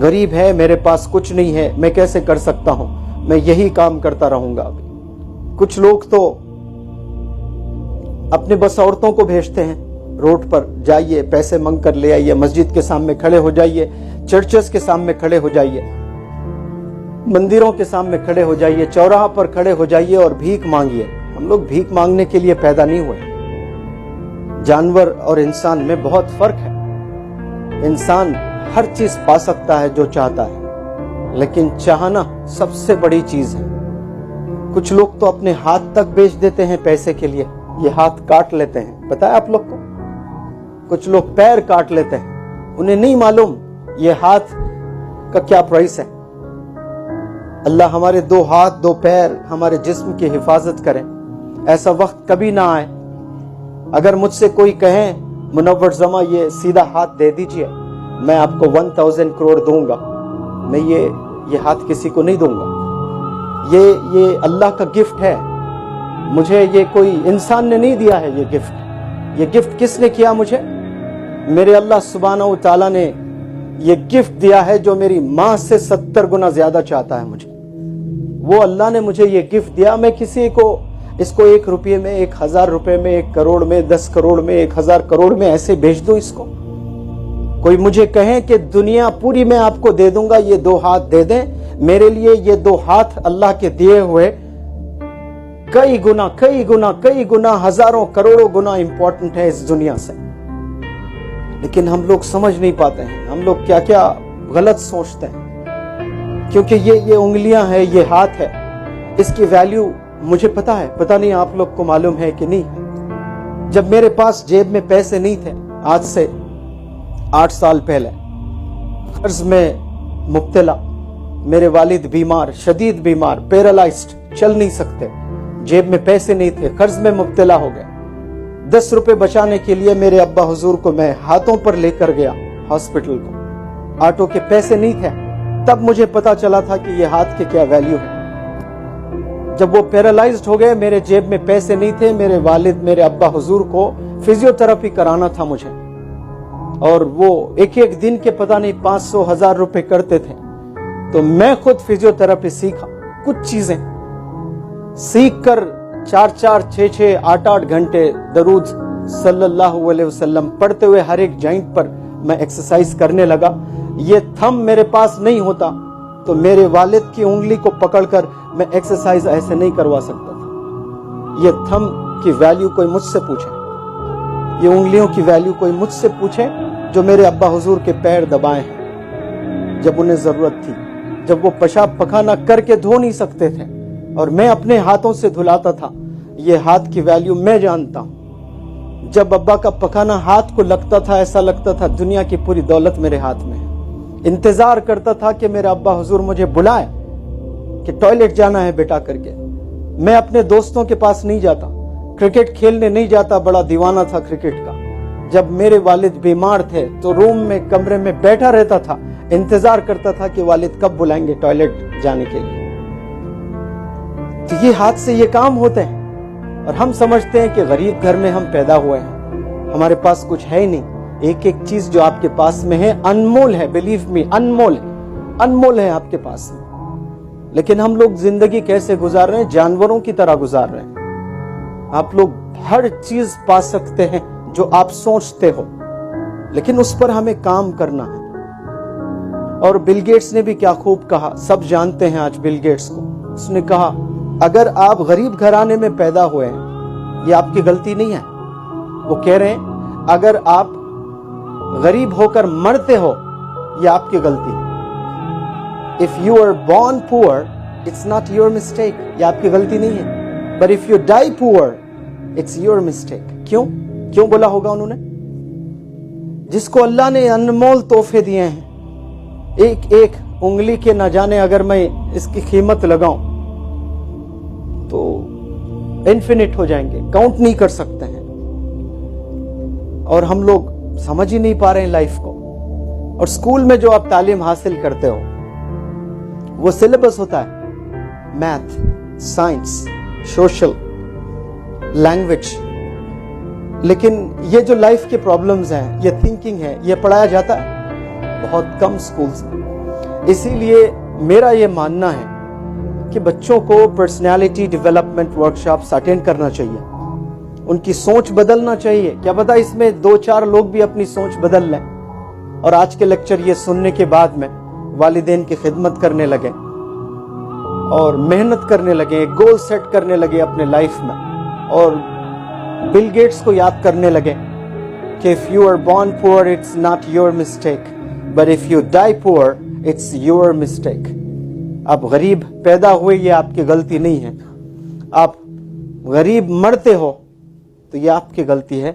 غریب ہے, میرے پاس کچھ نہیں ہے, میں کیسے کر سکتا ہوں, میں یہی کام کرتا رہوں گا. کچھ لوگ تو اپنے بس عورتوں کو بھیجتے ہیں روڈ پر, جائیے پیسے منگ کر لے آئیے, مسجد کے سامنے کھڑے ہو جائیے, چرچز کے سامنے کھڑے ہو جائیے, مندروں کے سامنے کھڑے ہو جائیے, چوراہا پر کھڑے ہو جائیے اور بھیک مانگیے. ہم لوگ بھیک مانگنے کے لیے پیدا نہیں ہوئے. جانور اور انسان میں بہت فرق ہے. انسان ہر چیز پا سکتا ہے جو چاہتا ہے, لیکن چاہنا سب سے بڑی چیز ہے. کچھ لوگ تو اپنے ہاتھ تک بیچ دیتے ہیں پیسے کے لیے, یہ ہاتھ کاٹ لیتے ہیں, پتہ ہے آپ لوگ کو؟ کچھ لوگ پیر کاٹ لیتے ہیں, انہیں نہیں معلوم یہ ہاتھ کا کیا پرائس ہے. اللہ ہمارے 2 ہاتھ 2 پیر ہمارے جسم کی حفاظت کرے. ایسا وقت کبھی نہ آئے اگر مجھ سے کوئی کہے منور زماں یہ سیدھا ہاتھ دے دیجئے, میں آپ کو 1000 کروڑ دوں گا, میں یہ ہاتھ کسی کو نہیں دوں گا. یہ اللہ کا گفٹ ہے. مجھے یہ کوئی انسان نے نہیں دیا ہے. یہ گفٹ کس نے کیا مجھے؟ میرے اللہ سبحانہ و تعالیٰ نے یہ گفٹ دیا ہے جو میری ماں سے 70 گنا زیادہ چاہتا ہے مجھے. وہ اللہ نے مجھے یہ گفٹ دیا. میں کسی کو اس کو 1 روپے میں, 1000 روپے میں, 1 کروڑ میں, 10 کروڑ میں, 1000 کروڑ میں ایسے بھیج دوں اس کو؟ کوئی مجھے کہے کہ دنیا پوری میں آپ کو دے دوں گا, یہ 2 ہاتھ دے دیں, میرے لیے یہ 2 ہاتھ اللہ کے دیے ہوئے کئی گنا ہزاروں کروڑوں گنا امپورٹنٹ ہے اس دنیا سے. لیکن ہم لوگ سمجھ نہیں پاتے ہیں. ہم لوگ کیا کیا غلط سوچتے ہیں, کیونکہ یہ انگلیاں ہیں, یہ ہاتھ ہے, اس کی ویلیو مجھے پتا ہے. پتہ نہیں آپ لوگ کو معلوم ہے کہ نہیں ہے. جب میرے پاس جیب میں پیسے نہیں تھے, آج سے 8 سال پہلے, قرض میں مبتلا, میرے والد بیمار, شدید بیمار, پیرالائزڈ, چل نہیں سکتے, جیب میں پیسے نہیں تھے, قرض میں مبتلا ہو گئے. 10 روپے بچانے کے لیے میرے ابا حضور کو میں ہاتھوں پر لے کر گیا ہاسپٹل کو. آٹو کے پیسے نہیں تھے. تب مجھے پتا چلا تھا کہ یہ ہاتھ کے کیا ویلیو ہے. جب وہ پیرالائزڈ ہو گئے, میرے جیب میں پیسے نہیں تھے. میرے والد, میرے ابا حضور کو فزیو تھراپی کرانا تھا مجھے, اور وہ ایک دن کے پتہ نہیں 500-1000 روپے کرتے تھے. تو میں خود فزیو تھراپی سیکھا. کچھ چیزیں سیکھ کر 4-4, 6-6, 8-8 گھنٹے درود صلی اللہ علیہ وسلم پڑھتے ہوئے ہر ایک جوائنٹ پر میں ایکسرسائز کرنے لگا. یہ تھم میرے پاس نہیں ہوتا تو میرے والد کی انگلی کو پکڑ کر میں ایکسرسائز ایسے نہیں کروا سکتا تھا. یہ تھم کی ویلیو کوئی مجھ سے پوچھے, یہ انگلیوں کی ویلیو کوئی مجھ سے پوچھے جو میرے ابا حضور کے پیر دبائے ہیں جب انہیں ضرورت تھی, جب وہ پیشاب پخانہ کر کے دھو نہیں سکتے تھے اور میں اپنے ہاتھوں سے دھلاتا تھا. یہ ہاتھ کی ویلیو میں جانتا ہوں. جب ابا کا پخانہ ہاتھ کو لگتا تھا, ایسا لگتا تھا دنیا کی پوری دولت میرے ہاتھ میں ہے. انتظار کرتا تھا کہ میرا ابا حضور مجھے بلائے کہ ٹوائلٹ جانا ہے بیٹا کر کے. میں اپنے دوستوں کے پاس نہیں جاتا, کرکٹ کھیلنے نہیں جاتا, بڑا دیوانہ تھا کرکٹ کا. جب میرے والد بیمار تھے تو روم میں, کمرے میں بیٹھا رہتا تھا, انتظار کرتا تھا کہ والد کب بلائیں گے ٹوائلٹ جانے کے لیے. تو یہ ہاتھ سے یہ کام ہوتے ہیں. اور ہم سمجھتے ہیں کہ غریب گھر میں ہم پیدا ہوئے ہیں, ہمارے پاس کچھ ہے ہی نہیں. ایک چیز جو آپ کے پاس میں ہے انمول ہے, بلیو می, انمول ہے آپ کے پاس میں. لیکن ہم لوگ زندگی کیسے گزار رہے ہیں؟ جانوروں کی طرح گزار رہے ہیں. آپ لوگ ہر چیز پا سکتے ہیں جو آپ سوچتے ہو, لیکن اس پر ہمیں کام کرنا ہے. اور بل گیٹس نے بھی کیا خوب کہا, سب جانتے ہیں آج بل گیٹس کو. اس نے کہا اگر آپ غریب گھرانے میں پیدا ہوئے ہیں یہ آپ کی غلطی نہیں ہے. وہ کہہ رہے ہیں اگر آپ غریب ہو کر مرتے ہو یہ آپ کی غلطی ہے. If you are born poor, it's not your mistake. یہ آپ کی غلطی نہیں ہے. But if you die poor, it's your mistake. کیوں بولا ہوگا انہوں نے؟ جس کو اللہ نے انمول تحفے دیے ہیں, ایک انگلی کے نہ جانے اگر میں اس کی قیمت لگاؤں تو انفینٹ ہو جائیں گے, کاؤنٹ نہیں کر سکتے ہیں. اور ہم لوگ سمجھ ہی نہیں پا رہے ہیں لائف کو. اور اسکول میں جو آپ تعلیم حاصل کرتے ہو وہ سلیبس ہوتا ہے میتھ, سائنس, سوشل, لینگویج. لیکن یہ جو لائف کے پرابلمز ہیں, یہ تھنکنگ ہے, یہ پڑھایا جاتا ہے بہت کم سکولز میں. اسی لیے میرا یہ ماننا ہے کہ بچوں کو پرسنالٹی ڈیولپمنٹ ورکشاپس اٹینڈ کرنا چاہیے، ان کی سوچ بدلنا چاہیے. کیا پتا اس میں 2-4 لوگ بھی اپنی سوچ بدل لیں اور آج کے لیکچر یہ سننے کے بعد میں والدین کی خدمت کرنے لگیں اور محنت کرنے لگیں، گول سیٹ کرنے لگے اپنے لائف میں، اور بل گیٹس کو یاد کرنے لگے کہ if you are born poor it's not your mistake but if you die poor it's your mistake. آپ غریب پیدا ہوئے یہ آپ کی غلطی نہیں ہے، آپ غریب مرتے ہو تو یہ آپ کی غلطی ہے.